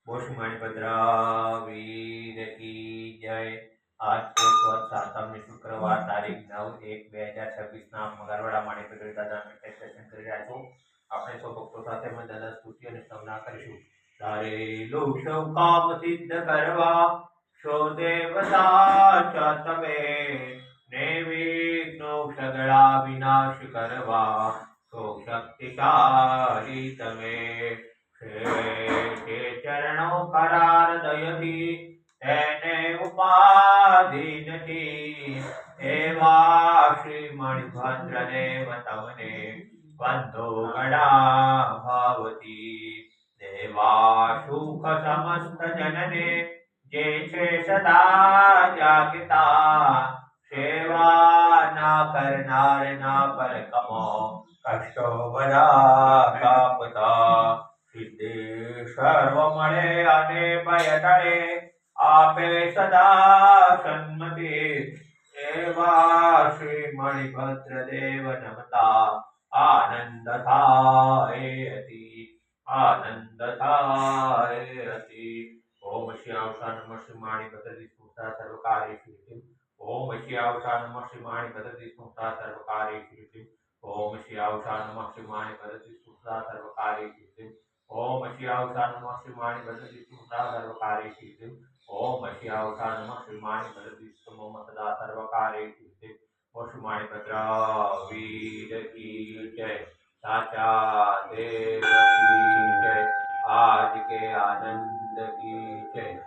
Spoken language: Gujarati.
भद्रा वीर की जय। आज को स्वस्थ सातम में शुक्रवार तारीख 9/1/2026 ના મગરવાડા માણીપેટરી દાદા મેડિટેશન કરી રહ્યા છો। આપણે સૌ ભક્તો સાથે મેં દાદા સ્તુતિ અને સ્તવના કરીશું। ધારેલો સૌ કામ સિદ્ધ કરવા સૌ દેવતા તમે ને વિઘ્નો સગળા વિનાશ કરવા સૌ શક્તિશાળી તમે। के चरणों करार दयती એને ઉપાધિ નથી એવા શ્રી મણિભદ્ર દેવ તમને બંધો ગણા ભાવતી। દેવા સુખ સમસ્ત જનને જે છે સદા જાગતા સેવા ના કરનાર ના પર કમો કષ્ટો બધા કાપતા। સિદ્ધિ સર્વ મળે અને ભય ટળે આપે સદા સન્મતિ એવા શ્રી મણિભદ્ર દેવ નમતા આનંદ થાય અતિ આનંદ થાય અતિ। ઓમ શ્યાવસા નમઃ શ્રી મણિભદ્ર સ્મૃતા સર્વકાર્ય સિદ્ધિ। ઓમ શ્યાવસા નમઃ શ્રી મણિભદ્ર સ્મૃતા સર્વકાર્ય સિદ્ધિ। ઓમ શ્યાવસા નમઃ શ્રી મણિભદ્ર સ્મૃતા સર્વકાર્ય સિદ્ધિ। ओम श्यावसा नमः श्रीमाणि भद्रति स्मृता सर्वकार्य सिद्धि। ओम श्यावसा नमः श्रीमाणि भद्रति स्मृता सदा सर्वकार्य सिद्धि। ओ श्रीमाणि भद्र वीर की जय। साचा देव की जय। आज के आनंद की जय।